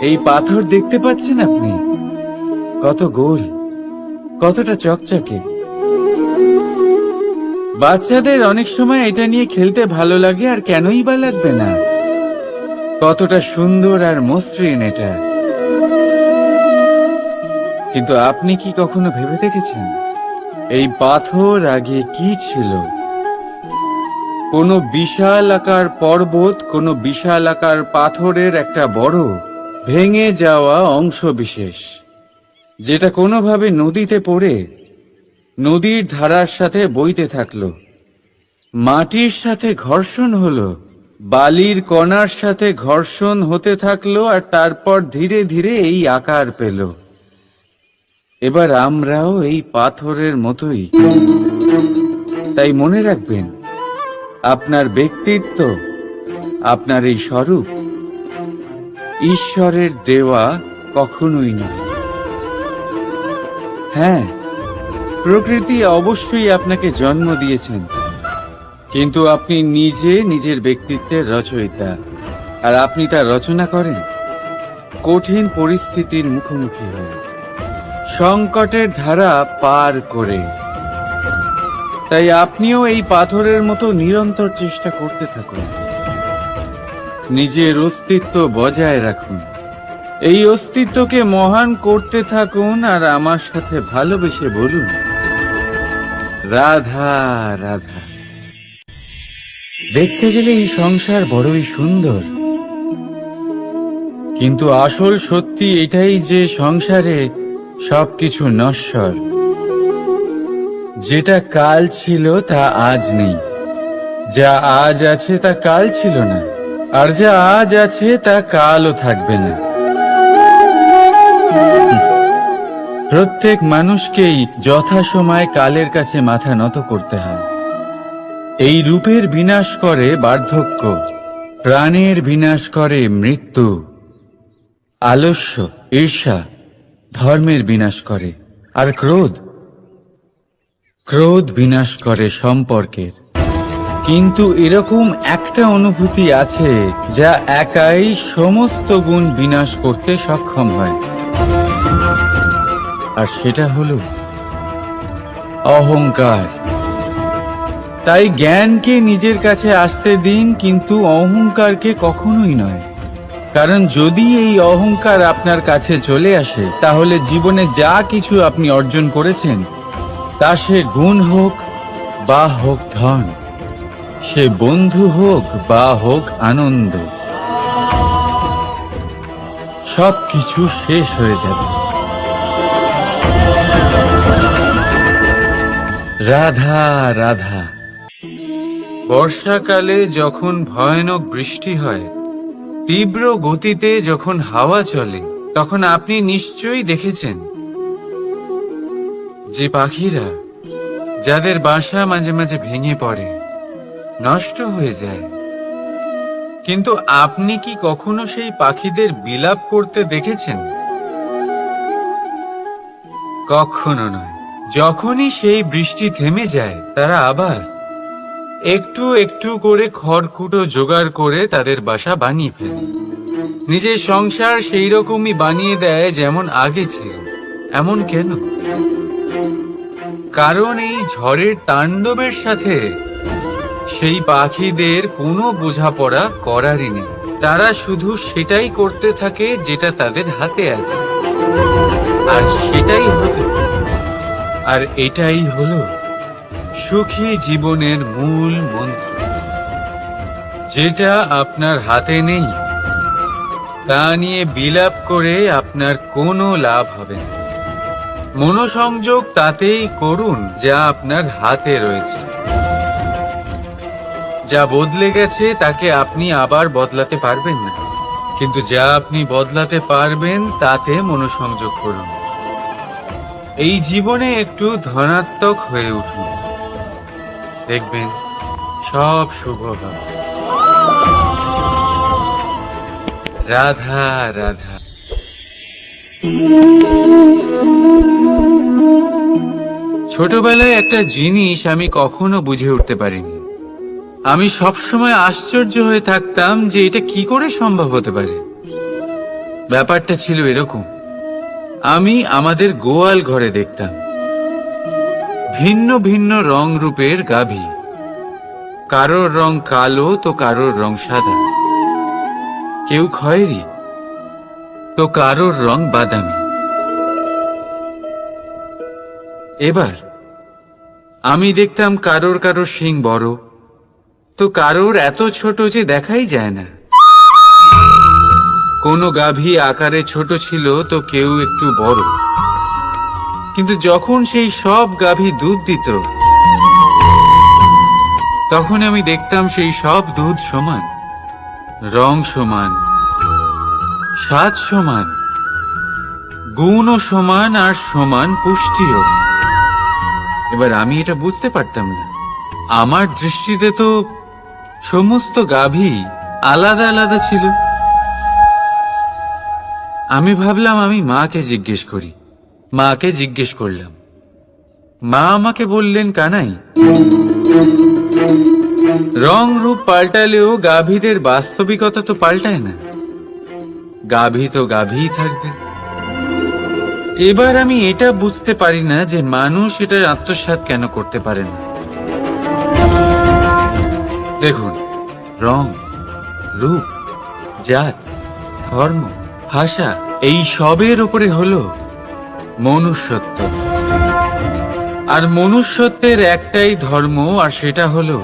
এই পাথর দেখতে পাচ্ছেন আপনি? কত গোল, কতটা চকচকে। বাচ্চাদের অনেক সময় এটা নিয়ে খেলতে ভালো লাগে, আর কেনই বা লাগবে না। কতটা সুন্দর আর মসৃণ এটা। কিন্তু আপনি কি কখনো ভেবে দেখেছেন এই পাথর আগে কি ছিল? কোনো বিশাল আকার পর্বত, কোনো বিশাল আকার পাথরের একটা বড় ভেঙে যাওয়া অংশ বিশেষ, যেটা কোনোভাবে নদীতে পড়ে নদীর ধারার সাথে বইতে থাকলো, মাটির সাথে ঘর্ষণ হলো, বালির কণার সাথে ঘর্ষণ হতে থাকলো, আর তারপর ধীরে ধীরে এই আকার পেল। এবার আমরাও এই পাথরের মতোই। তাই মনে রাখবেন, আপনার ব্যক্তিত্ব, আপনার এই স্বরূপ ঈশ্বরের দেওয়া কখনোই নয়। হ্যাঁ, প্রকৃতি অবশ্যই আপনাকে জন্ম দিয়েছেন, কিন্তু আপনি নিজে নিজের ব্যক্তিত্বের রচয়িতা, আর আপনি তা রচনা করেন কঠিন পরিস্থিতির মুখোমুখি হয়ে, সংকটের ধারা পার করে। তাই আপনিও এই পাথরের মতো নিরন্তর চেষ্টা করতে থাকুন, নিজের অস্তিত্ব বজায় রাখুন, এই অস্তিত্বকে মহান করতে থাকুন, আর আমার সাথে ভালোবেসে বলুন, রাধা রাধা। দেখতে গেলে এই সংসার বড়ই সুন্দর, কিন্তু আসল সত্যি এটাই যে সংসারে সবকিছু নশ্বর। যেটা কাল ছিল তা আজ নেই, যা আজ আছে তা কাল ছিল না, আর যা আজ আছে তা কালও থাকবে না। প্রত্যেক মানুষকেই যথাসময়ে কালের কাছে মাথা নত করতে হয়। এই রূপের বিনাশ করে বার্ধক্য, প্রাণের বিনাশ করে মৃত্যু, আলস্য, ঈর্ষা ধর্মের বিনাশ করে, আর ক্রোধ বিনাশ করে সম্পর্কের। কিন্তু এরকম একটা অনুভূতি আছে যা একাই সমস্ত গুণ বিনাশ করতে সক্ষম হয়, আর সেটা হলো অহংকার। তাই জ্ঞানকে নিজের কাছে আসতে দিন, কিন্তু অহংকারকে কখনোই নয়। কারণ যদি এই অহংকার আপনার কাছে চলে আসে, তাহলে জীবনে যা কিছু আপনি অর্জন করেছেন, তা সে গুণ হোক বা হোক ধন, সে বন্ধু হোক বা হোক আনন্দ, সবকিছু শেষ হয়ে যাবে। রাধা রাধা। বর্ষাকালে যখন ভয়ানক বৃষ্টি হয়, তীব্র গতিতে যখন হাওয়া চলে, তখন আপনি নিশ্চয়ই দেখেছেন যে পাখিরা, যাদের বাসা মাঝে মাঝে ভেঙে পড়ে, নষ্ট হয়ে যায়। কিন্তু আপনি কি কখনো সেই পাখিদের বিলাপ করতে দেখেছেন? কখনো নয়। যখনই সেই বৃষ্টি থেমে যায়, তারা আবার একটু একটু করে খড়কুটো জোগাড় করে তাদের বাসা বানিয়ে ফেলে। নিজের সংসার সেই রকমই বানিয়ে দেয় যেমন আগে ছিল। এমন কেন? কারণ এই ঝড়ের তাণ্ডবের সাথে সেই পাখিদের কোনো বোঝাপড়া করারই নেই। তারা শুধু সেটাই করতে থাকে যেটা তাদের হাতে আছে, আর এটাই হলো সুখী জীবনের মূল মন্ত্র। যেটা আপনার হাতে নেই, তা নিয়ে বিলাপ করে আপনার কোনো লাভ হবে না। মনোসংযোগ তাতেই করুন যা আপনার হাতে রয়েছে। যা বদলে গেছে তাকে আপনি আবার বদলাতে পারবেন না, কিন্তু যা আপনি বদলাতে পারবেন তাতে মনোসংযোগ করুন। এই জীবনে একটু ধনাত্মক হয়ে উঠুন, দেখবেন সব শুভ হবে। রাধা রাধা। ছোটবেলায় একটা জিনিস আমি কখনো বুঝে উঠতে পারিনি। আমি সবসময় আশ্চর্য হয়ে থাকতাম যে এটা কি করে সম্ভব হতে পারে। ব্যাপারটা ছিল এরকম, আমি আমাদের গোয়াল ঘরে দেখতাম ভিন্ন ভিন্ন রং রূপের গাভী। কারোর রং কালো তো কারোর রং সাদা, কেউ খয়েরি তো কারোর রং বাদামি। এবার আমি দেখতাম কারোর কারোর শিং বড় তো কারোর এত ছোট যে দেখাই যায় না। কোনো গাভী আকারে ছোট ছিল তো কেউ একটু বড়। কিন্তু যখন সেই সব গাভী দুধ দিত তখন আমি দেখতাম সেই সব দুধ সমান, রং সমান, স্বাদ সমান, গুণও সমান, আর সমান পুষ্টিও। এবার আমি এটা বুঝতে পারতাম না। আমার দৃষ্টিতে তো সমস্ত গাভী আলাদা আলাদা ছিল। আমি ভাবলাম আমি মাকে জিজ্ঞেস করি। মাকে জিজ্ঞেস করলাম। মা আমাকে বললেন, কানাই, রং রূপ পাল্টালেও গাভীদের বাস্তবিকতা তো পাল্টায় না। গাভী তো গাভীই থাকবে। এবার আমি এটা বুঝতে পারি না যে মানুষ এটা আত্মসাৎ কেন করতে পারে না। দেখুন, রং, রূপ, জাত, ধর্ম, ভাষা, এই সবের উপরে হলো মনুষ্যত্ব। আর মনুষ্যত্বের একটাই ধর্ম, আর সেটা হলো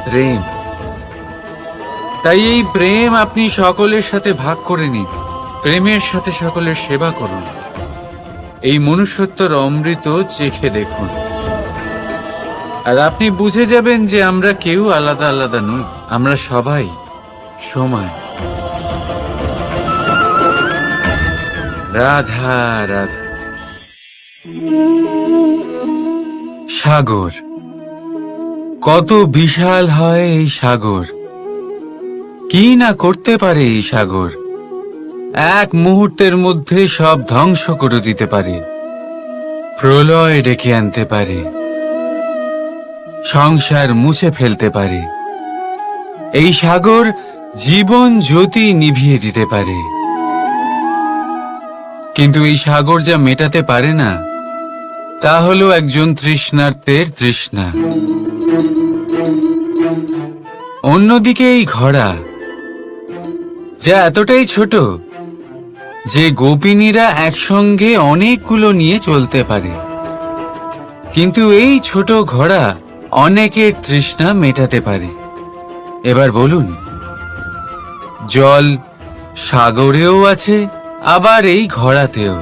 প্রেম। তাই এই প্রেম আপনি সকলের সাথে ভাগ করে নিন। প্রেমের সাথে সকলের সেবা করুন। এই মনুষ্যত্বর অমৃত চেখে দেখুন, আর আপনি বুঝে যাবেন যে আমরা কেউ আলাদা আলাদা নই, আমরা সবাই সমান। রাধা রাধা। সাগর, কত বিশাল হয় এই সাগর! কি না করতে পারে এই সাগর! এক মুহূর্তের মধ্যে সব ধ্বংস করে দিতে পারে, প্রলয় ডেকে আনতে পারে, সংসার মুছে ফেলতে পারে। এই সাগর জীবন জ্যোতি নিভিয়ে দিতে পারে। কিন্তু এই সাগর যা মেটাতে পারে না তা হলো একজন তৃষ্ণার্তের তৃষ্ণা। অন্যদিকে এই ঘোড়া, যা এতটাই ছোট যে গোপিনীরা একসঙ্গে অনেকগুলো নিয়ে চলতে পারে, কিন্তু এই ছোট ঘোড়া অনেকের তৃষ্ণা মেটাতে পারে। এবার বলুন, জল সাগরেও আছে, আবার এই ঘোড়াতেও।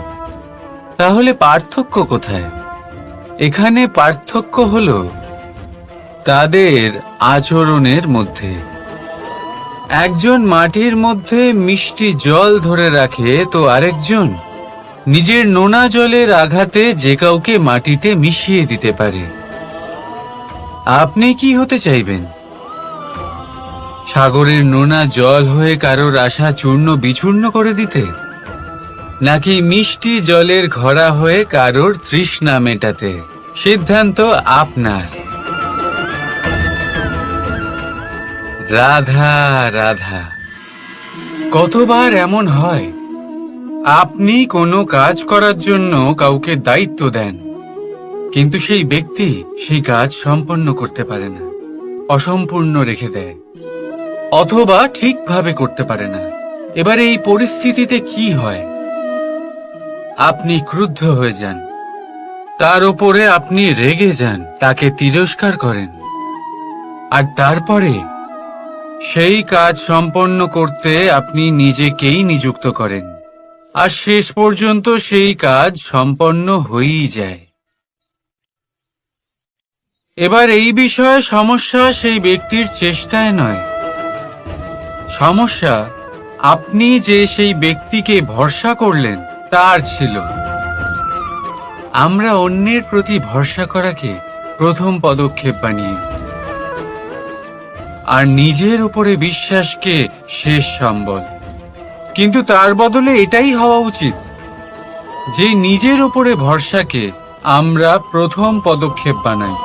তাহলে পার্থক্য কোথায়? এখানে পার্থক্য হলো তাদের আচরণের মধ্যে। একজন মাটির মধ্যে মিষ্টি জল ধরে রাখে তো আরেকজন নিজের নোনা জলের আঘাতে যে কাউকে মাটিতে মিশিয়ে দিতে পারে। আপনি কি হতে চাইবেন? সাগরের নোনা জল হয়ে কারোর আশা চূর্ণ বিচূর্ণ করে দিতে, নাকি মিষ্টি জলের ঘোড়া হয়ে কারোর তৃষ্ণা মেটাতে? সিদ্ধান্ত আপনার। রাধা রাধা। কতবার এমন হয়, আপনি কোনো কাজ করার জন্য কাউকে দায়িত্ব দেন, কিন্তু সেই ব্যক্তি সেই কাজ সম্পন্ন করতে পারে না, অসম্পূর্ণ রেখে দেয়, অথবা ঠিকভাবে করতে পারে না। এবার এই পরিস্থিতিতে কি হয়? আপনি ক্রুদ্ধ হয়ে যান, তার উপরে আপনি রেগে যান, তাকে তিরস্কার করেন, আর তারপরে সেই কাজ সম্পন্ন করতে আপনি নিজেকেই নিযুক্ত করেন, আর শেষ পর্যন্ত সেই কাজ সম্পন্ন হয়েই যায়। এবার এই বিষয়ে সমস্যা সেই ব্যক্তির চেষ্টায় নয়, সমস্যা আপনি যে সেই ব্যক্তিকে ভরসা করলেন তার ছিল। আমরা অন্যের প্রতি ভরসা করাকে প্রথম পদক্ষেপ বানিয়ে, আর নিজের উপরে বিশ্বাসকে শেষ সম্বল। কিন্তু তার বদলে এটাই হওয়া উচিত যে নিজের উপরে ভরসাকে আমরা প্রথম পদক্ষেপ বানাই,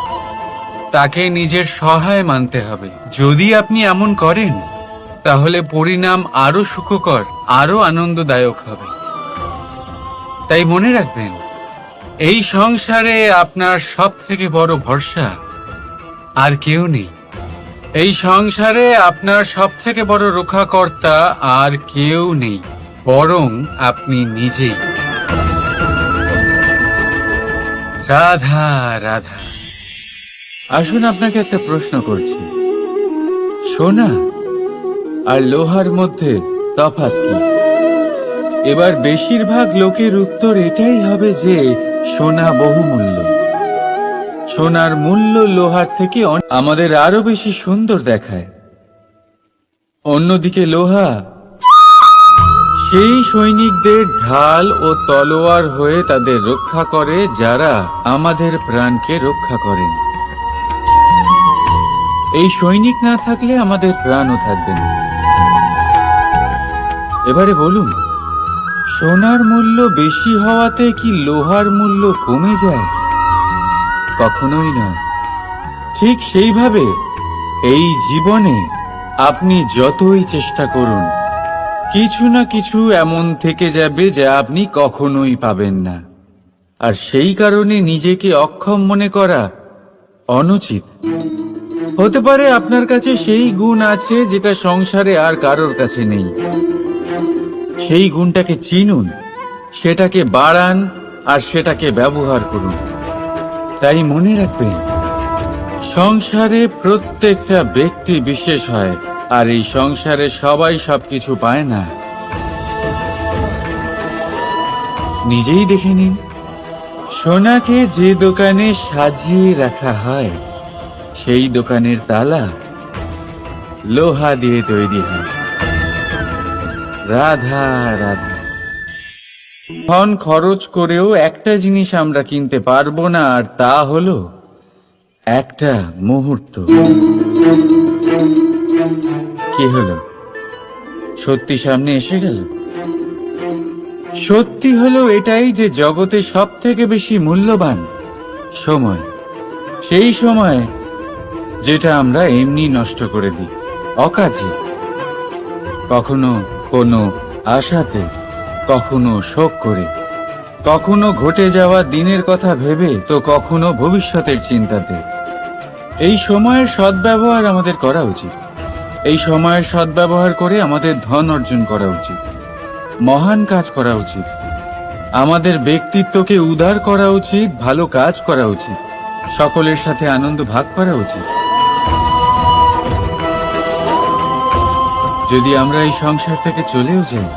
তাকে নিজের সহায় মানতে হবে। যদি আপনি এমন করেন তাহলে পরিণাম আরো সুখকর আরো আনন্দদায়ক হবে। তাই মনে রাখবেন, এই সংসারে আপনার সব থেকে বড় ভরসা আর কেউ নেই। এই সংসারে আপনার সব থেকে বড় রক্ষাকর্তা আর কেউ নেই, বরং আপনি নিজেই। রাধা রাধা। আসুন আপনাকে একটা প্রশ্ন করছি, সোনা আর লোহার মধ্যে তফাৎ কি? এবার বেশিরভাগ লোকের উত্তর এটাই হবে যে সোনা বহুমূল্য। সোনার মূল্য লোহার থেকে আমাদের আরো বেশি সুন্দর দেখায়। অন্যদিকে লোহা সেই সৈনিকদের ঢাল ও তলোয়ার হয়ে তাদের রক্ষা করে, যারা আমাদের প্রাণকে রক্ষা করেন। এই সৈনিক না থাকলে আমাদের প্রাণও থাকবে না। এবারে বলুন, সোনার মূল্য বেশি হওয়াতে কি লোহার মূল্য কমে যায়? কখনোই নয়। ঠিক সেইভাবে এই জীবনে আপনি যতই চেষ্টা করুন, কিছু না কিছু এমন থেকে যাবে যা আপনি কখনোই পাবেন না। আর সেই কারণে নিজেকে অক্ষম মনে করা অনুচিত। হতে পারে আপনার কাছে সেই গুণ আছে যেটা সংসারে আর কারোর কাছে নেই। সেই গুণটাকে চিনুন, সেটাকে বাড়ান আর সেটাকে ব্যবহার করুন। তাই মনে রাখবেন, সংসারে প্রত্যেকটা ব্যক্তি বিশেষ হয়, আর এই সংসারে সবাই সবকিছু পায় না। নিজেই দেখে নিন, সোনাকে যে দোকানে সাজিয়ে রাখা হয়, সেই দোকানের তালা লোহা দিয়ে তৈরি হয়। রাধা রাধা। ধন খরচ করেও একটা জিনিস আমরা কিনতে পারবো না, আর তা হলো একটা মুহূর্ত। কি হলো? সত্যি সামনে এসে গেল? সত্যি হলো এটাই যে জগতে সব থেকে বেশি মূল্যবান সময়। সেই সময় যেটা আমরা এমনি নষ্ট করে দিই, অকাজে, কখনো কোনো আশাতে, কখনো শোক করে, কখনো ঘটে যাওয়া দিনের কথা ভেবে, তো কখনো ভবিষ্যতের চিন্তাতে। এই সময়ের সদ্ব্যবহার আমাদের করা উচিত। এই সময়ের সদ্ব্যবহার করে আমাদের ধন অর্জন করা উচিত, মহান কাজ করা উচিত, আমাদের ব্যক্তিত্বকে উদার করা উচিত, ভালো কাজ করা উচিত, সকলের সাথে আনন্দ ভাগ করা উচিত। যদি আমরা এই সংসার থেকে চলেও যাই,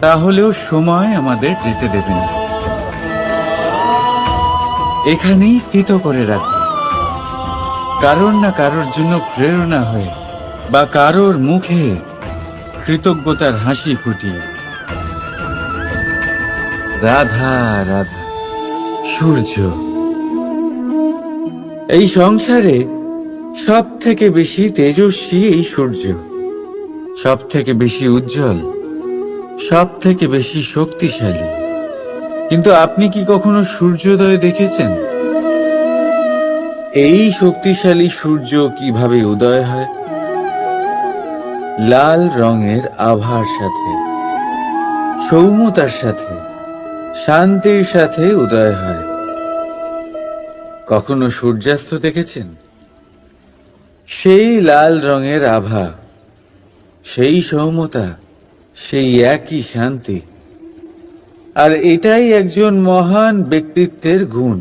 তাহলেও সময় আমাদের যেতে দেবে না। এখানেই স্থিত করে রাখবে, কারোর না কারোর জন্য প্রেরণা হয়ে, বা কারোর মুখে কৃতজ্ঞতার হাসি ফুটিয়ে। রাধা রাধা। সূর্য। এই সংসারে সব থেকে বেশি তেজস্বী এই সূর্য, সব থেকে বেশি উজ্জ্বল, সব থেকে বেশি শক্তিশালী। কিন্তু আপনি কি কখনো সূর্যোদয় দেখেছেন? এই শক্তিশালী সূর্য কিভাবে উদয় হয়? লাল রঙের আভার সাথে, সৌম্যতার সাথে, শান্তির সাথে উদয় হয়। কখনো সূর্যাস্ত দেখেছেন? সেই লাল রঙের আভা, সেই সৌম্যতা, সেই একই শান্তি। আর এটাই একজন মহান ব্যক্তিত্বের গুণ।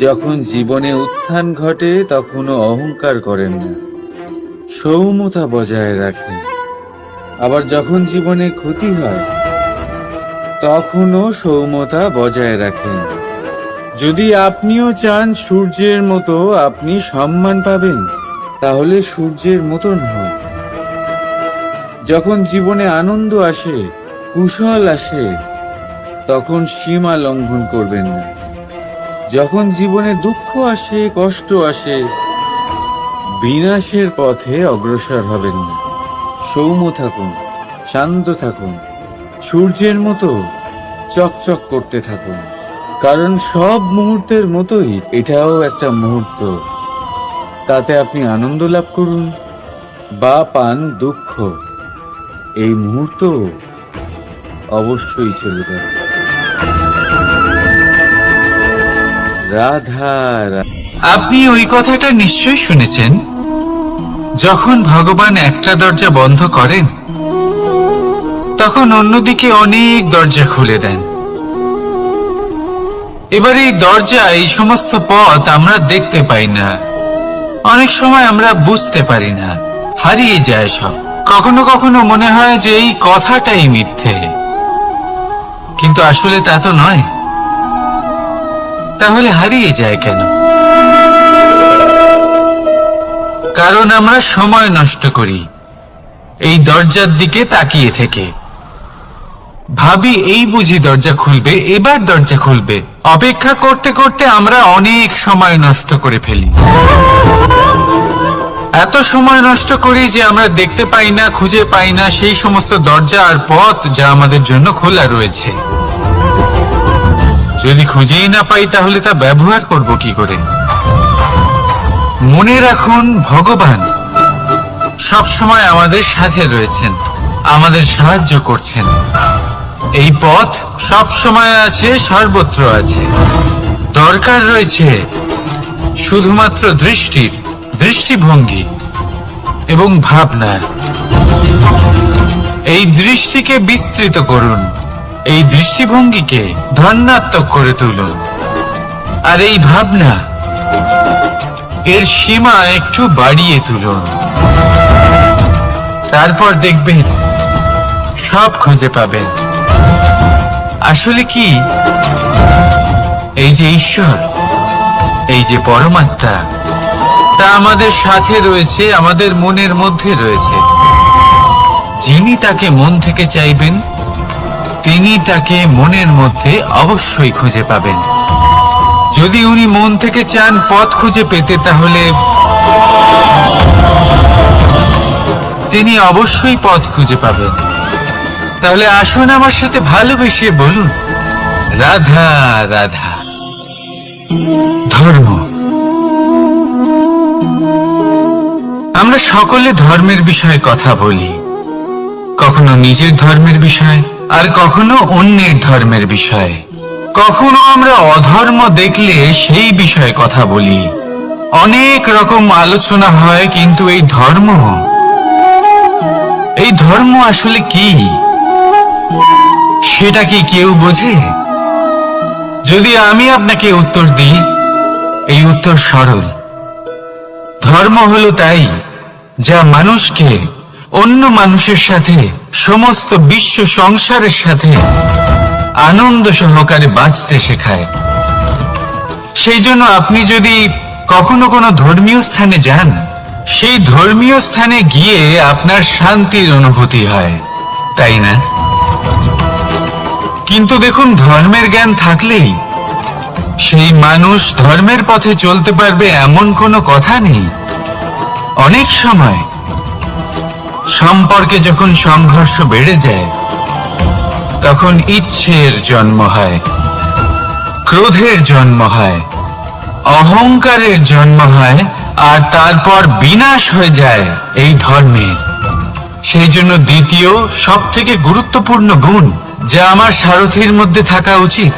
যখন জীবনে উত্থান ঘটে, তখনও অহংকার করেন না, সৌম্যতা বজায় রাখেন। আবার যখন জীবনে ক্ষতি হয়, তখনও সৌম্যতা বজায় রাখেন। যদি আপনিও চান সূর্যের মতো আপনি সম্মান পাবেন, তাহলে সূর্যের মতন হন। যখন জীবনে আনন্দ আসে, কুশল আসে, তখন সীমা লঙ্ঘন করবেন না। যখন জীবনে দুঃখ আসে, কষ্ট আসে, বিনাশের পথে অগ্রসর হবেন না। সৌম্য থাকুন, শান্ত থাকুন, সূর্যের মতো চকচক করতে থাকুন। কারণ সব মুহূর্তের মতোই এটাও একটা মুহূর্ত। তাতে আপনি আনন্দ লাভ করুন বা পান দুঃখ, এই মুহূর্ত অবশ্যই চলে যাবে। রাধা আপনি ওই কথাটা নিশ্চয়ই শুনেছেন, যখন ভগবান একটা দরজা বন্ধ করেন তখন অন্যদিকে অনেক দরজা খুলে দেন। এবার এই দরজা, এই সমস্ত পথ আমরা দেখতে পাই না, অনেক সময় আমরা বুঝতে পারি না, হারিয়ে যায় সব। কখনো কখনো মনে হয় যে এই কথাটাই মিথ্যে, কিন্তু আসলে তা তো নয়। তাহলে হারিয়ে যায় কেন? কারণ আমরা সময় নষ্ট করি এই দরজার দিকে তাকিয়ে থেকে। ভাবি এই বুঝি দরজা খুলবে, এবার দরজা খুলবে। অপেক্ষা করতে করতে আমরা অনেক সময় নষ্ট করে ফেলি। এত সময় নষ্ট করি যে আমরা দেখতে পাই না, খুঁজে পাই না সেই সমস্ত দরজা আর পথ যা আমাদের জন্য খোলা রয়েছে। যদি খুঁজেই না পাই তাহলে তা ব্যবহার করব কি করে? মনে রাখুন, ভগবান সব সময় আমাদের সাথে রয়েছেন, আমাদের সাহায্য করছেন। এই পথ সব সময় আছে, সর্বত্র আছে। দরকার রয়েছে শুধুমাত্র দৃষ্টিভঙ্গি এবং ভাবনার। এই দৃষ্টিকে বিস্তৃত করুন, এই দৃষ্টিভঙ্গিকে ধনাত্মক করে তুলুন, আর এই ভাবনা, এর সীমা একটু বাড়িয়ে তুলুন। তারপর দেখবেন সব খুঁজে পাবেন। আসলে কি, এই যে ঈশ্বর, এই যে পরমাত্মা, তা আমাদের সাথে রয়েছে, আমাদের মনের মধ্যে রয়েছে। যিনি তাকে মন থেকে চাইবেন তিনি তাকে মনের মধ্যে অবশ্যই খুঁজে পাবেন। যদি উনি মন থেকে চান পথ খুঁজে পেতে, তাহলে তিনি অবশ্যই পথ খুঁজে পাবেন। তাহলে আসুন আমার সাথে ভালোবেসে বলুন, রাধা রাধা। ধর্ম, আমরা সকলে ধর্মের বিষয়ে কথা বলি, কখনো নিজের ধর্মের বিষয়, আর কখনো অন্যের ধর্মের বিষয়। কখনো আমরা অধর্ম দেখলে সেই বিষয়ে কথা বলি। অনেক রকম আলোচনা হয়, কিন্তু এই ধর্ম আসলে কি, সেটা কি কেউ বোঝে? যদি আমি আপনাকে উত্তর দিই, এই উত্তর সরল। ধর্ম হলো তাই যা মানুষকে অন্য মানুষের সাথে, সমস্ত বিশ্ব সংসারের সাথে আনন্দ সহকারে বাঁচতে শেখায়। সেই জন্য আপনি যদি কখনো কোনো ধর্মীয় স্থানে যান, সেই ধর্মীয় স্থানে গিয়ে আপনার শান্তির অনুভূতি হয়, তাই না? কিন্তু দেখুন, ধর্মের জ্ঞান থাকলেই সেই মানুষ ধর্মের পথে চলতে পারবে এমন কোনো কথা নেই। অনেক সময় সম্পর্কে যখন সংঘর্ষ বেড়ে যায়, তখন ইচ্ছের জন্ম হয়, ক্রোধের জন্ম হয়, অহংকারের জন্ম হয়, আর তারপর বিনাশ হয়ে যায় এই ধর্মের। সেই জন্য দ্বিতীয় সব থেকে গুরুত্বপূর্ণ গুণ যা আমার সারথীর মধ্যে থাকা উচিত,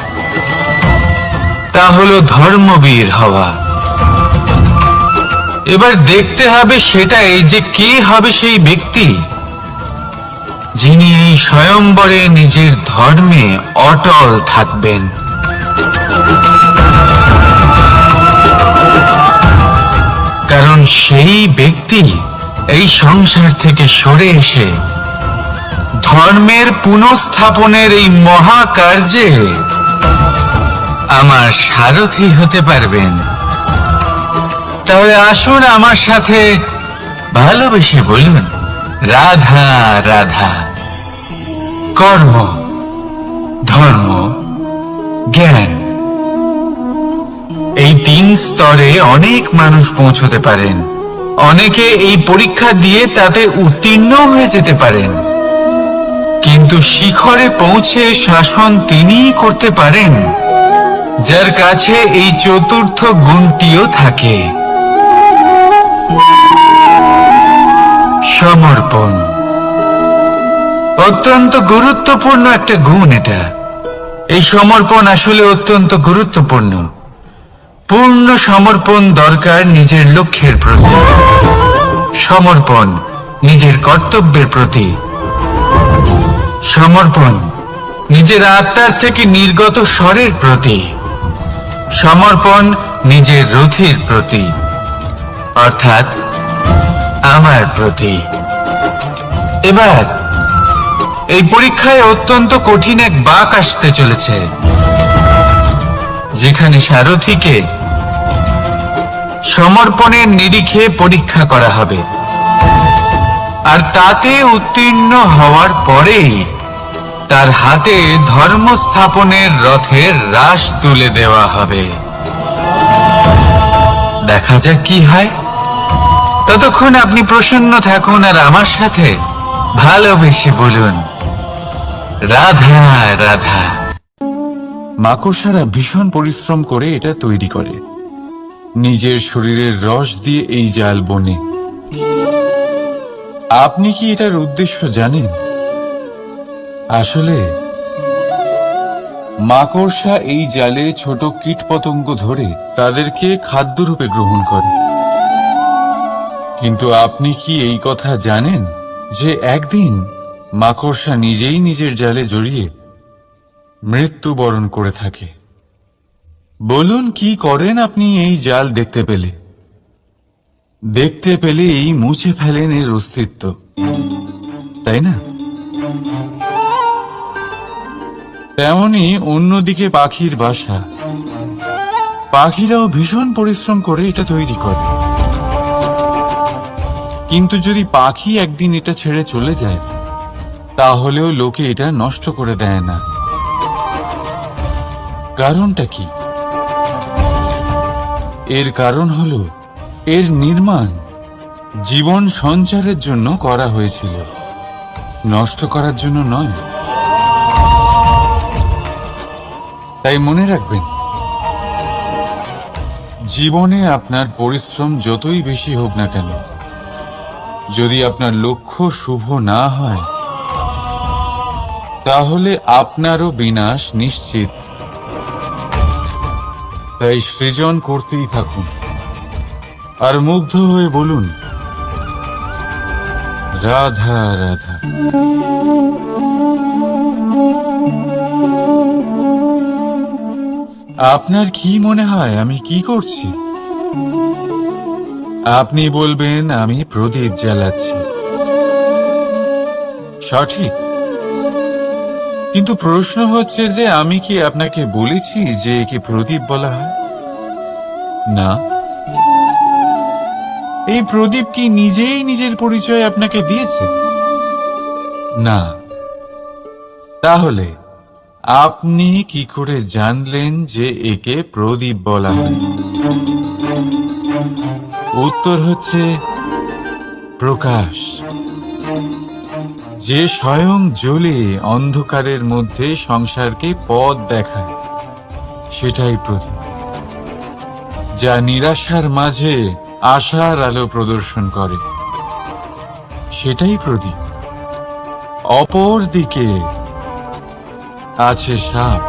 তা হলো ধর্মবীর হওয়া। এবার দেখতে হবে সেটাই যে কে হবে সেই ব্যক্তি যিনি এই স্বয়ম্বরে নিজের ধর্মে অটল থাকবেন। কারণ সেই ব্যক্তি এই সংসার থেকে সরে এসে ধর্মের পুনঃস্থাপনের এই মহাকার্যে আমার সারথি হতে পারবেন। তাহলে আসুন আমার সাথে ভালোবেসে বলুন, রাধা রাধা। কর্ম, ধর্ম, জ্ঞান, এই তিন স্তরে অনেক মানুষ পৌঁছতে পারেন। অনেকে এই পরীক্ষা দিয়ে তাতে উত্তীর্ণ হয়ে যেতে পারেন, কিন্তু শিখরে পৌঁছে শাসন তিনিই করতে পারেন যার কাছে এই চতুর্থ গুণটিও থাকে, সমর্পণ। অত্যন্ত গুরুত্বপূর্ণ একটা গুণ এটা। এই সমর্পণ আসলে অত্যন্ত গুরুত্বপূর্ণ। পূর্ণ সমর্পণ দরকার নিজের লক্ষ্যের প্রতি, সমর্পণ নিজের কর্তব্যের প্রতি, সমর্পণ নিজের আত্মার থেকে নির্গত স্বরের প্রতি, সমর্পণ নিজের রথের প্রতি, অর্থাৎ আমার প্রতি। এবার এই পরীক্ষায় অত্যন্ত কঠিন এক বাঁক আসতে চলেছে, যেখানে সারথীকে সমর্পণের নিরিখে পরীক্ষা করা হবে, আর তাতে উত্তীর্ণ হওয়ার পরেই তার হাতে ধর্ম স্থাপনের রথের রাশ তুলে দেওয়া হবে। দেখা যাক কি হয়। ততক্ষণ আপনি প্রসন্ন থাকুন আর আমার সাথে ভালোবেসে বলুন, রাধা রাধা। মাকড়সারা ভীষণ পরিশ্রম করে এটা তৈরি করে, নিজের শরীরের রস দিয়ে এই জাল বনে। আপনি কি এটার উদ্দেশ্য জানেন? আসলে মাকড়সা এই জালে ছোট কীটপতঙ্গ ধরে তাদেরকে খাদ্যরূপে গ্রহণ করে। কিন্তু আপনি কি এই কথা জানেন যে একদিন মাকড়সা নিজেই নিজের জালে জড়িয়ে মৃত্যুবরণ করে থাকে? বলুন, কি করেন আপনি এই জাল দেখতে পেলে? দেখতে পেলেই মুছে ফেলেন এর অস্তিত্ব, তাই না? তেমনি অন্যদিকে পাখির বাসা, পাখিরাও ভীষণ পরিশ্রম করে এটা তৈরি করে। কিন্তু যদি পাখি একদিন এটা ছেড়ে চলে যায়, তাহলেও লোকে এটা নষ্ট করে দেয় না। কারণটা কি? এর কারণ হলো এর নির্মাণ জীবন সঞ্চারের জন্য করা হয়েছিল, নষ্ট করার জন্য নয়। তাই মনে রাখবেন, জীবনে আপনার পরিশ্রম যতই বেশি হোক না কেন, যদি আপনার লক্ষ্য শুভ না হয়, তাহলে আপনারও বিনাশ নিশ্চিত। তাই সৃজন করতেই থাকুন আর মুগ্ধ হয়ে বলুন, রাধা রাধা। আপনার কি মনে হয় আমি কি করছি? আপনি বলবেন আমি প্রদীপ জ্বালাচ্ছি। সঠিক, কিন্তু প্রশ্ন হচ্ছে যে আমি কি আপনাকে বলেছি যে একে প্রদীপ বলা হয়? না। এই প্রদীপ কি নিজেই নিজের পরিচয় আপনাকে দিয়েছে? না। তাহলে আপনি কি করে জানলেন যে একে প্রদীপ বলা হয়? উত্তর হচ্ছে প্রকাশ, যে স্বয়ং জ্বলে অন্ধকারের মধ্যে সংসারকে পথ দেখায়, সেটাই প্রদীপ। যা নিরাশার মাঝে আশার আলো প্রদর্শন করে, সেটাই প্রদীপ। অপর দিকে আছে সাপ,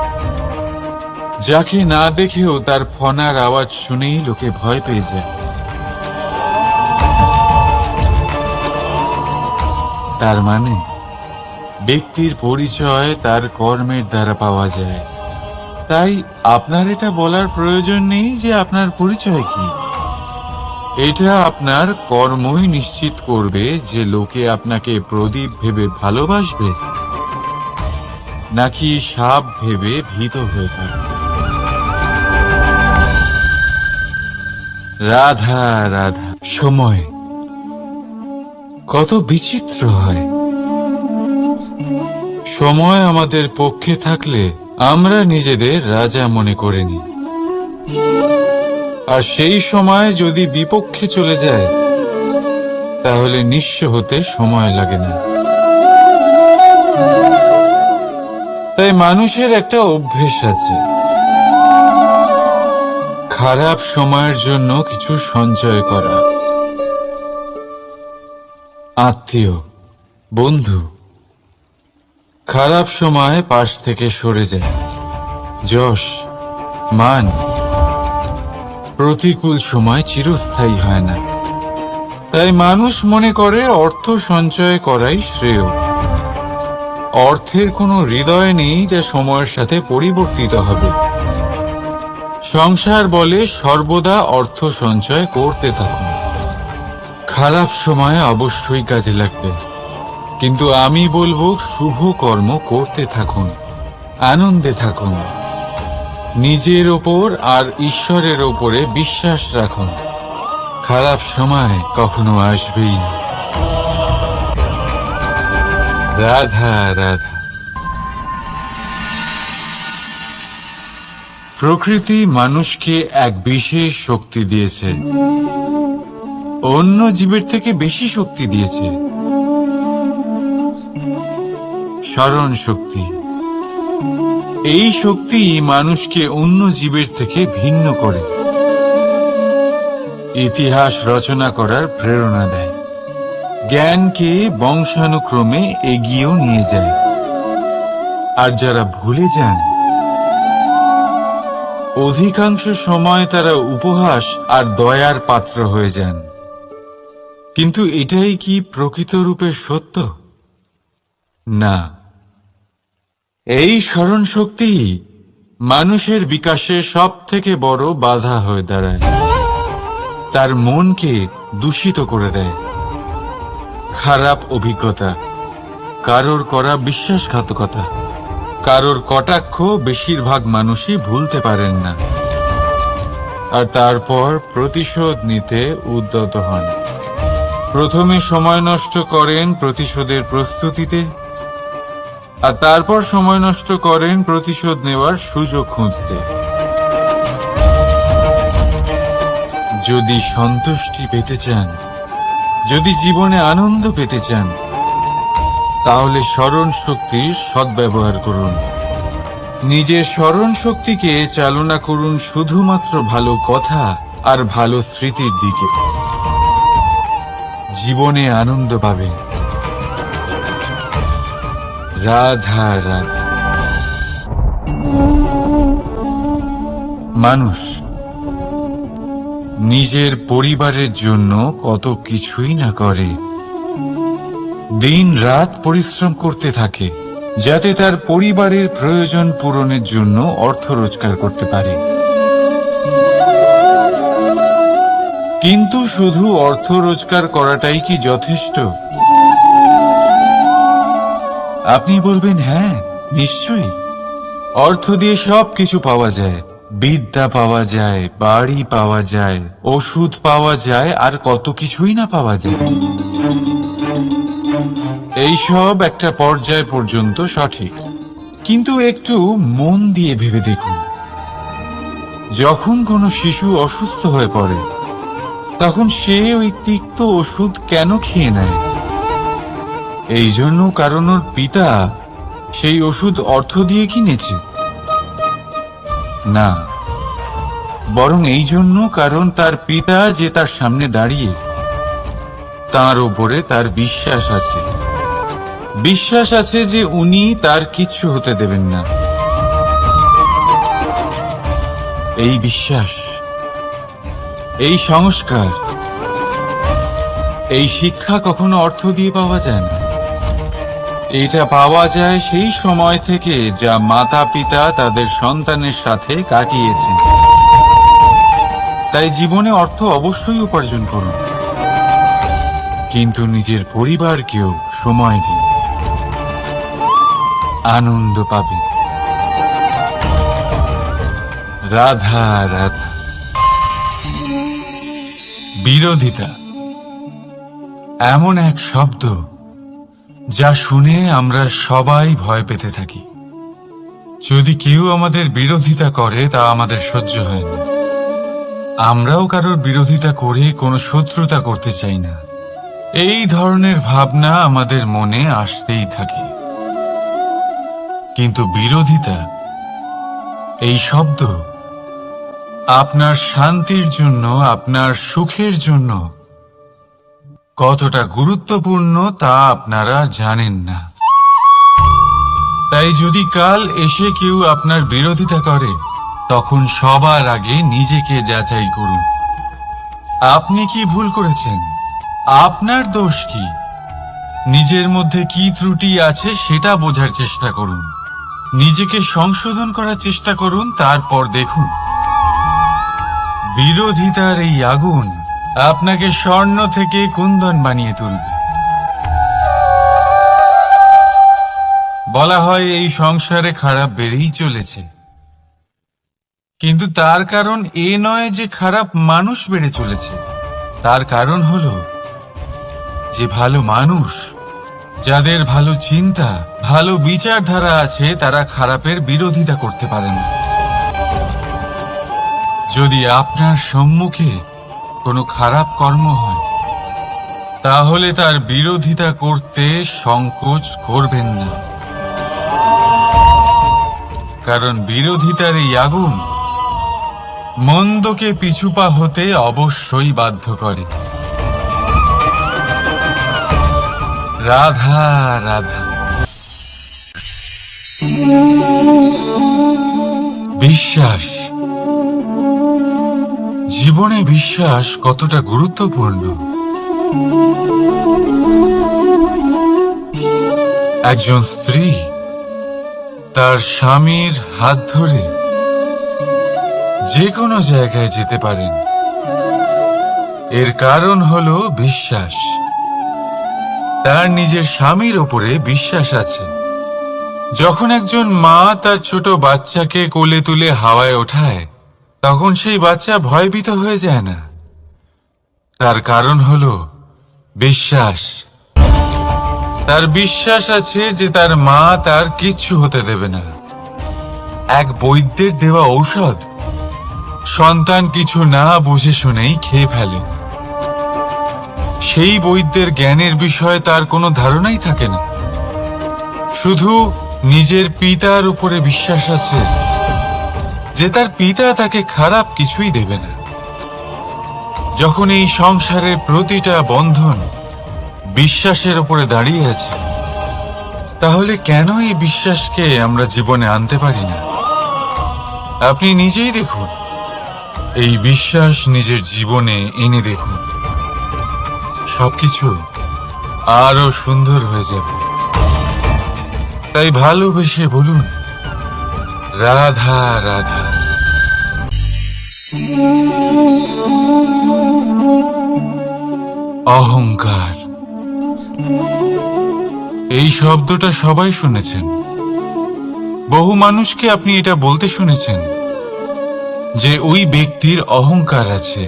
যাকে না দেখেও তার ফনার আওয়াজ শুনেই লোকে ভয় পেয়ে যায়। তার মানে ব্যক্তির পরিচয় তার কর্মের দ্বারা পাওয়া যায়। তাই আপনার এটা বলার প্রয়োজন নেই যে আপনার পরিচয় কি। এটা আপনার কর্মই নিশ্চিত করবে যে লোকে আপনাকে প্রদীপ ভেবে ভালোবাসবে নাকি সাপ ভেবে ভীত হয়ে থাকবে। রাধা রাধা। সময় কত বিচিত্র হয়। সময় আমাদের পক্ষে থাকলে আমরা নিজেদের রাজা মনে করে নিই, আর সেই সময় যদি বিপক্ষে চলে যায়, তাহলে নিঃস্ব হতে সময় লাগে না। তাই মানুষের একটা অভ্যেস আছে, খারাপ সময়ের জন্য কিছু সঞ্চয় করা। আত্মীয়, বন্ধু, খারাপ সময় পাশ থেকে সরে যায়। যশ, মান, প্রতিকূল সময় চিরস্থায়ী হয় না। তাই মানুষ মনে করে অর্থ সঞ্চয় করাই শ্রেয়। অর্থের কোনো হৃদয় নেই যা সময়ের সাথে পরিবর্তিত হবে। সংসার বলে সর্বদা অর্থ সঞ্চয় করতে থাকুন। খারাপ সময় অবশ্যই কাজে লাগবে, কিন্তু আমি বলবো শুভ কর্ম করতে থাকুন, আনন্দে থাকুন, নিজের ওপর আর ঈশ্বরের ওপরে বিশ্বাস রাখুন। খারাপ সময় কখনো আসবেই না। রাধা রাধা। প্রকৃতি মানুষকে এক বিশেষ শক্তি দিয়েছে, অন্য জীবের থেকে বেশি শক্তি দিয়েছে। স্মরণ শক্তি। এই শক্তি মানুষকে অন্য জীবের থেকে ভিন্ন করে, ইতিহাস রচনা করার প্রেরণা দেয়, জ্ঞানকে বংশানুক্রমে এগিয়েও নিয়ে যায়। আর যারা ভুলে যান, অধিকাংশ সময় তারা উপহাস আর দয়ার পাত্র হয়ে যান। কিন্তু এটাই কি প্রকৃত রূপে সত্য? না। এই স্মরণ শক্তি মানুষের বিকাশে সব থেকে বড় বাধা হয়ে দাঁড়ায়। তার মনকে দূষিত করে দেয়। খারাপ অভিজ্ঞতা, কারোর করা বিশ্বাসঘাতকতা, কারোর কটাক্ষ বেশিরভাগ মানুষই ভুলতে পারেন না, আর তারপর প্রতিশোধ নিতে উদ্যত হন। প্রথমে সময় নষ্ট করেন প্রতিশোধের প্রস্তুতিতে, আর তারপর সময় নষ্ট করেন প্রতিশোধ নেওয়ার সুযোগ খুঁজতে। যদি সন্তুষ্টি পেতে চান, যদি জীবনে আনন্দ পেতে চান, তাহলে স্মরণ শক্তির সদ্ব্যবহার করুন। নিজের স্মরণ শক্তিকে চালনা করুন শুধুমাত্র ভালো কথা আর ভালো স্মৃতির দিকে। জীবনে আনন্দ পাবেন। রাধা রাধা। মানুষ নিজের পরিবারের জন্য কত কিছুই না করে, দিন রাত পরিশ্রম করতে থাকে যাতে তার পরিবারের প্রয়োজন পূরণের জন্য অর্থ রোজগার করতে পারে। কিন্তু শুধু অর্থ রোজগার করাটাই কি যথেষ্ট? আপনি বলবেন, হ্যাঁ নিশ্চয়ই, অর্থ দিয়ে সব কিছু পাওয়া যায়। বিদ্যা পাওয়া যায়, বাড়ি পাওয়া যায়, ওষুধ পাওয়া যায়, আর কত কিছুই না পাওয়া যায়। এইসব একটা পর্যায় পর্যন্ত সঠিক, কিন্তু একটু মন দিয়ে ভেবে দেখুন, যখন কোনো শিশু অসুস্থ হয়ে পড়ে, তখন সে ওই তিক্ত ওষুধ কেন খেয়ে নেয়? এই জন্য কারণ ওর পিতা সেই ওষুধ অর্থ দিয়ে কিনেছে? না, বরং এই জন্য কারণ তার পিতা যে তার সামনে দাঁড়িয়ে, তার ওপরে তার বিশ্বাস আছে। বিশ্বাস আছে যে উনি তার কিচ্ছু হতে দেবেন না। এই বিশ্বাস, এই সংস্কার, এই শিক্ষা কখনো অর্থ দিয়ে পাওয়া যায় না। এটা পাওয়া যায় সেই সময় থেকে যা মাতা পিতা তাদের সন্তানের সাথে কাটিয়েছেন। তাই জীবনে অর্থ অবশ্যই উপার্জন করুন, কিন্তু নিজের পরিবারকেও সময় দিন, আনন্দ পাবেন। রাধা রাধা। বিরোধিতা এমন এক শব্দ যা শুনে আমরা সবাই ভয় পেতে থাকি। যদি কেউ আমাদের বিরোধিতা করে তা আমাদের সহ্য হয় না। আমরাও কারোর বিরোধিতা করে কোনো শত্রুতা করতে চাই না। এই ধরনের ভাবনা আমাদের মনে আসতেই থাকে। কিন্তু বিরোধিতা, এই শব্দ আপনার শান্তির জন্য, আপনার সুখের জন্য কতটা গুরুত্বপূর্ণ তা আপনারা জানেন না। তাই যদি কাল এসে কেউ আপনার বিরোধিতা করে, তখন সবার আগে নিজেকে যাচাই করুন। আপনি কি ভুল করেছেন? আপনার দোষ কি? নিজের মধ্যে কি ত্রুটি আছে সেটা বোঝার চেষ্টা করুন। নিজেকে সংশোধন করার চেষ্টা করুন, তারপর দেখুন বিরোধিতার এই আগুন আপনাকে স্বর্ণ থেকে কুন্দন বানিয়ে তুলবে। বলা হয় এই সংসারে খারাপ বেড়েই চলেছে, কিন্তু তার কারণ এ নয় যে খারাপ মানুষ বেড়ে চলেছে। তার কারণ হলো যে ভালো মানুষ, যাদের ভালো চিন্তা, ভালো বিচারধারা আছে, তারা খারাপের বিরোধিতা করতে পারে না। যদি আপনার সম্মুখে কোনো খারাপ কর্ম হয়, তাহলে তার বিরোধিতা করতে সংকোচ করবেন না, কারণ বিরোধিতার এই আগুন মন্দকে পিছুপা হতে অবশ্যই বাধ্য করে। রাধা রাধা। বিশ্বাস, জীবনে বিশ্বাস কতটা গুরুত্বপূর্ণ। একজন স্ত্রী তার স্বামীর হাত ধরে যে কোনো জায়গায় যেতে পারেন, এর কারণ হলো বিশ্বাস। তার নিজের স্বামীর ওপরে বিশ্বাস আছে। যখন একজন মা তার ছোট বাচ্চাকে কোলে তুলে হাওয়ায় ওঠায়, তখন সেই বাচ্চা ভয়ভীত হয়ে যায় না। তার কারণ হলো বিশ্বাস। তার বিশ্বাস আছে যে তার মা তার কিচ্ছু হতে দেবে না। এক বৈদ্যের দেওয়া ঔষধ সন্তান কিছু না বুঝে শুনেই খেয়ে ফেলে। সেই বৈদ্যের জ্ঞানের বিষয়ে তার কোনো ধারণাই থাকে না, শুধু নিজের পিতার উপরে বিশ্বাস আছে যে তার পিতা তাকে খারাপ কিছুই দেবে না। যখন এই সংসারের প্রতিটা বন্ধন বিশ্বাসের উপরে দাঁড়িয়ে আছে, তাহলে কেন এই বিশ্বাসকে আমরা জীবনে আনতে পারি না? আপনি নিজেই দেখুন, এই বিশ্বাস নিজের জীবনে এনে দেখুন, সবকিছু আরো সুন্দর হয়ে যাবে। তাই ভালোবেসে বলুন, রাধা রাধা। অহংকার, এই শব্দটা সবাই শুনেছেন। বহু মানুষকে আপনি এটা বলতে শুনেছেন যে ওই ব্যক্তির অহংকার আছে,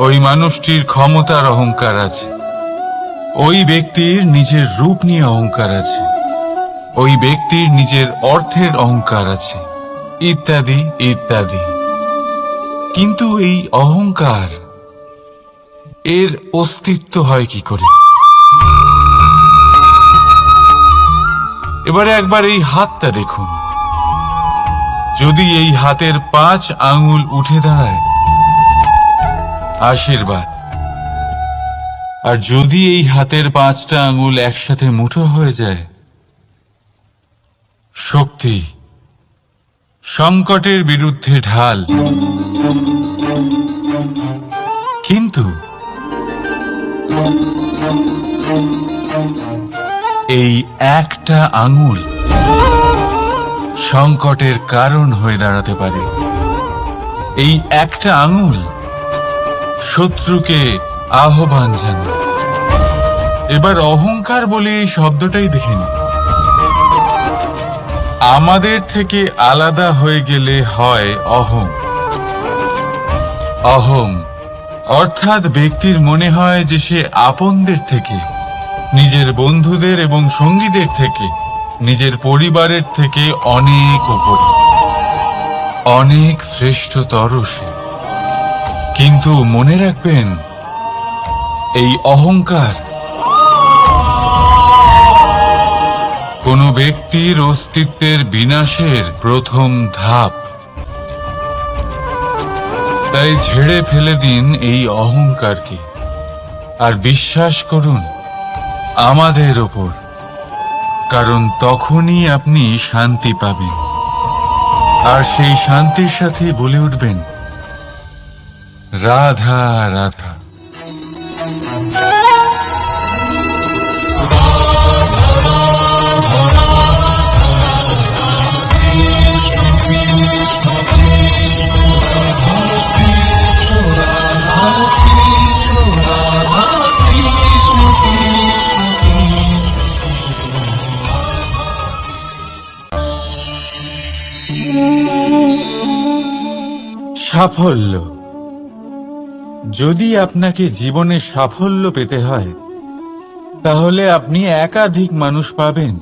ওই মানুষটির ক্ষমতার অহংকার আছে, ওই ব্যক্তির নিজের রূপ নিয়ে অহংকার আছে, ওই ব্যক্তির নিজের অর্থের অহংকার আছে, ইত্যাদি ইত্যাদি। কিন্তু এই অহংকার, এর অস্তিত্ব হয় কি করে? এবারে একবার এই হাতটা দেখুন। যদি এই হাতের 5 আঙ্গুল উঠে দাঁড়ায়, আশীর্বাদ। আর যদি এই হাতের 5টা আঙ্গুল একসাথে মুঠো হয়ে যায়, শক্তি, সংকটের বিরুদ্ধে ঢাল। কিন্তু এই একটা আঙ্গুল সংকটের কারণ হয়ে দাঁড়াতে পারে। এই একটা আঙ্গুল শত্রুকে আহ্বান জানায়। এবার অহংকার বলে এই শব্দটাই দেখে নিন। আমাদের থেকে আলাদা হয়ে গেলে হয় অহং। অহং অর্থাৎ ব্যক্তির মনে হয় যে সে আপনদের থেকে, নিজের বন্ধুদের এবং সঙ্গীদের থেকে, নিজের পরিবারের থেকে অনেক উপরে, অনেক শ্রেষ্ঠতর সে। কিন্তু মনে রাখবেন, এই অহংকার কোন ব্যক্তির অস্তিত্বের বিনাশের প্রথম ধাপ। তাই ঝেড়ে ফেলে দিন এই অহংকারকে, আর বিশ্বাস করুন আমাদের ওপর, কারণ তখনই আপনি শান্তি পাবেন, আর সেই শান্তির সাথে বলে উঠবেন, রাধা রাধা। সাফল্য। যদি আপনাকে জীবনে সাফল্য পেতে হয়, তাহলে আপনি একাধিক মানুষ পাবেন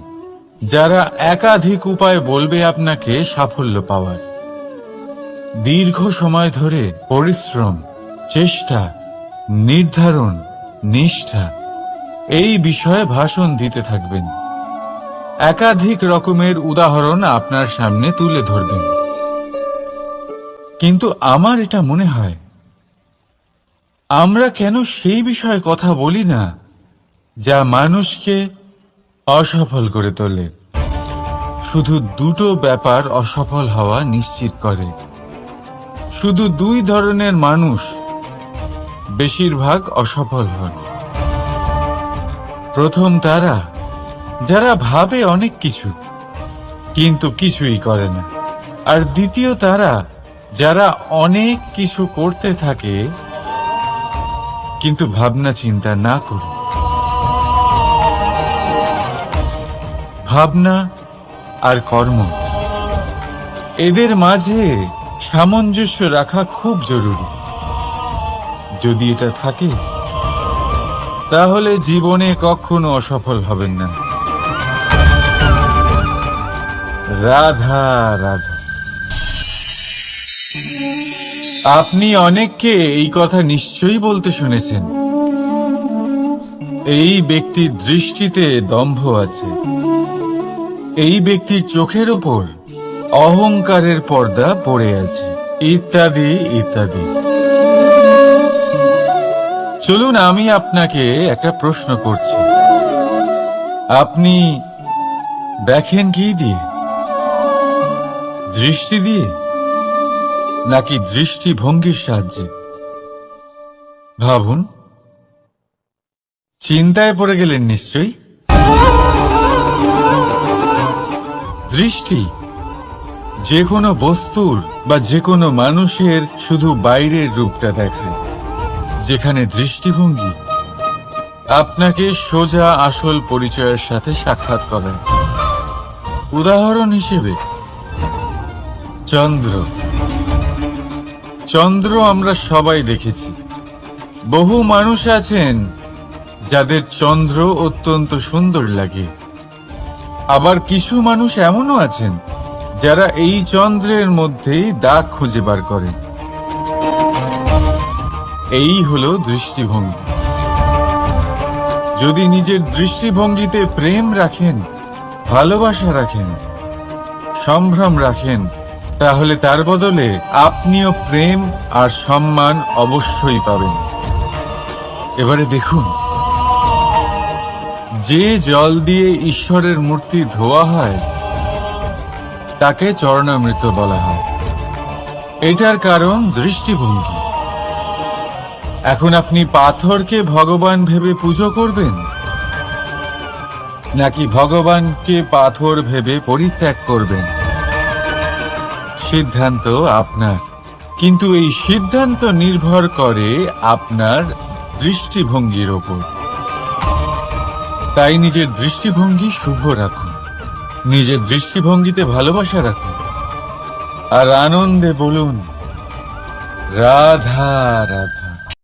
যারা একাধিক উপায় বলবে আপনাকে সাফল্য পাওয়ার। দীর্ঘ সময় ধরে পরিশ্রম, চেষ্টা, নির্ধারণ, নিষ্ঠা এই বিষয়ে ভাষণ দিতে থাকবেন। একাধিক রকমের উদাহরণ আপনার সামনে তুলে ধরবেন। কিন্তু আমার এটা মনে হয়, আমরা কেন সেই বিষয়ে কথা বলি না যা মানুষকে অসফল করে তোলে? শুধু দুটো ব্যাপার অসফল হওয়া নিশ্চিত করে। শুধু দুই ধরনের মানুষ বেশিরভাগ অসফল হন। প্রথম তারা যারা ভাবে অনেক কিছু কিন্তু কিছুই করে না, আর দ্বিতীয় তারা যারা অনেক কিছু করতে থাকে কিন্তু ভাবনা চিন্তা না করে। ভাবনা আর কর্ম, এদের মাঝে সামঞ্জস্য রাখা খুব জরুরি। যদি এটা থাকে, তাহলে জীবনে কখনো অসফল হবেন না। রাধা রাধা। আপনি অনেককে এই কথা নিশ্চয়ই বলতে শুনেছেন, এই ব্যক্তির দৃষ্টিতে দম্ভ আছে, এই ব্যক্তির চোখের ওপর অহংকারের পর্দা পড়ে আছে, ইত্যাদি ইত্যাদি। চলুন আমি আপনাকে একটা প্রশ্ন করছি, আপনি দেখেন কি দিয়ে? দৃষ্টি দিয়ে নাকি দৃষ্টিভঙ্গির সাহায্যে? ভাবুন। চিন্তায় পড়ে গেলেন নিশ্চয়ই। দৃষ্টি যে কোনো বস্তুর বা যে কোনো মানুষের শুধু বাইরের রূপটা দেখায়, যেখানে দৃষ্টিভঙ্গি আপনাকে সোজা আসল পরিচয়ের সাথে সাক্ষাৎ করায়। উদাহরণ হিসেবে চন্দ্র। চন্দ্র আমরা সবাই দেখেছি। বহু মানুষ আছেন যাদের চন্দ্র অত্যন্ত সুন্দর লাগে, আবার কিছু মানুষ এমনও আছেন যারা এই চন্দ্রের মধ্যেই দাগ খুঁজে বার করেন। এই হলো দৃষ্টিভঙ্গি। যদি নিজের দৃষ্টিভঙ্গিতে প্রেম রাখেন, ভালোবাসা রাখেন, সম্ভ্রম রাখেন, তাহলে তার বদলে আপনিও প্রেম আর সম্মান অবশ্যই পাবেন। এবারে দেখুন, যে জল দিয়ে ঈশ্বরের মূর্তি ধোয়া হয় তাকে চরণামৃত বলা হয়। এটার কারণ দৃষ্টিভঙ্গি। এখন আপনি পাথরকে ভগবান ভেবে পুজো করবেন, নাকি ভগবানকে পাথর ভেবে পরিত্যাগ করবেন? সিদ্ধান্ত আপনার, কিন্তু এই সিদ্ধান্ত নির্ভর করে আপনার দৃষ্টিভঙ্গির ওপর। তাই নিজের দৃষ্টিভঙ্গি শুভ রাখুন, নিজের দৃষ্টিভঙ্গিতে ভালোবাসা রাখুন, আর আনন্দে বলুন, রাধা রাধা।